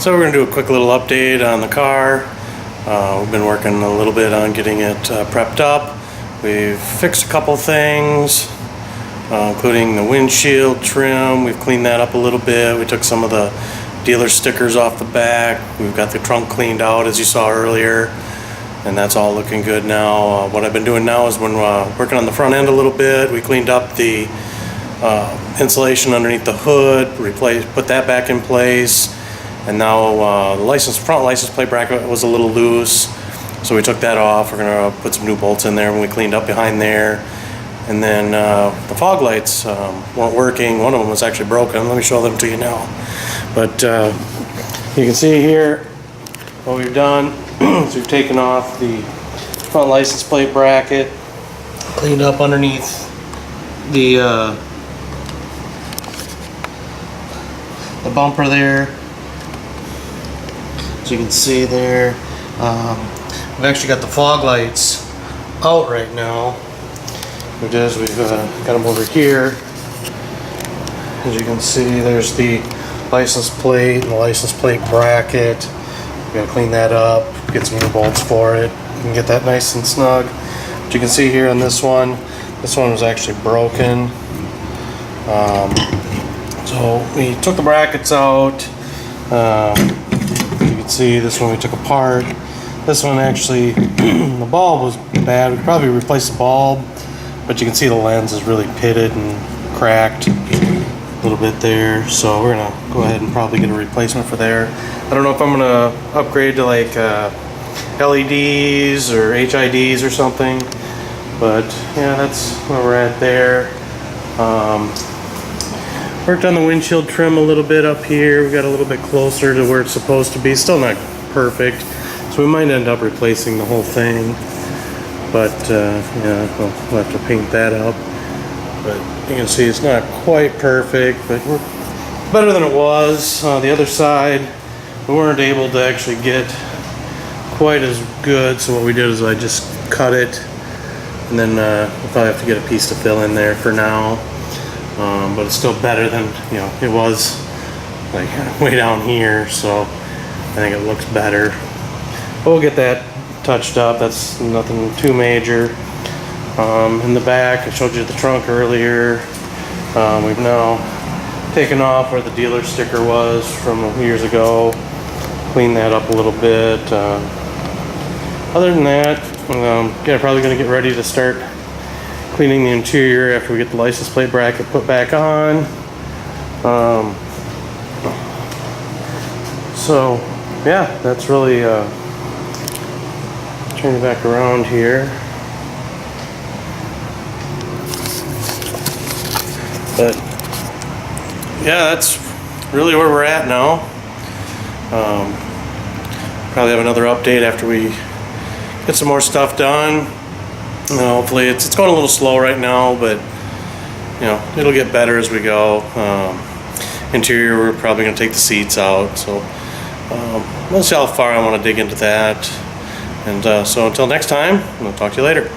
So we're going to do a quick little update on the car. We've been working a little bit on getting it prepped up. We've fixed a couple things, including the windshield trim. We've cleaned that up a little bit. We took some of the dealer stickers off the back. We've got the trunk cleaned out, as you saw earlier, and that's all looking good now. What I've been doing now is when working on the front end a little bit. We cleaned up the insulation underneath the hood, put that back in place. And now the front license plate bracket was a little loose, so we took that off. We're gonna put some new bolts in there when we cleaned up behind there. And then the fog lights weren't working. One of them was actually broken. Let me show them to you now. But you can see here what we've done is we've taken off the front license plate bracket, cleaned up underneath the bumper there. As you can see there, we've actually got the fog lights out right now. What it is, we've got them over here. As you can see, there's the license plate and the license plate bracket. We've got to clean that up, get some new bolts for it, and get that nice and snug. But you can see here on this one was actually broken. So we took the brackets out. You can see this one we took apart. This one actually, the bulb was bad. We could probably replace the bulb, but you can see the lens is really pitted and cracked a little bit there. So we're gonna go ahead and probably get a replacement for there. I don't know if I'm gonna upgrade to like LEDs or HIDs or something, but yeah, that's where we're at there. Worked on the windshield trim a little bit up here. We got a little bit closer to where it's supposed to be. Still not perfect, so we might end up replacing the whole thing. But yeah, we'll have to paint that up. But you can see it's not quite perfect, but we're better than it was. The other side, we weren't able to actually get quite as good. So what we did is I just cut it, and then we'll probably have to get a piece to fill in there for now. But it's still better than, it was like way down here, so I think it looks better. But we'll get that touched up. That's nothing too major. In the back, I showed you the trunk earlier. We've now taken off where the dealer sticker was from years ago, cleaned that up a little bit. Other than that, probably going to get ready to start cleaning the interior after we get the license plate bracket put back on. So yeah, that's really turn it back around here. But yeah, that's really where we're at now. Probably have another update after we get some more stuff done. Hopefully it's going a little slow right now, but it'll get better as we go. Interior, we're probably going to take the seats out, so we'll see how far I want to dig into that. And so until next time, I'll talk to you later.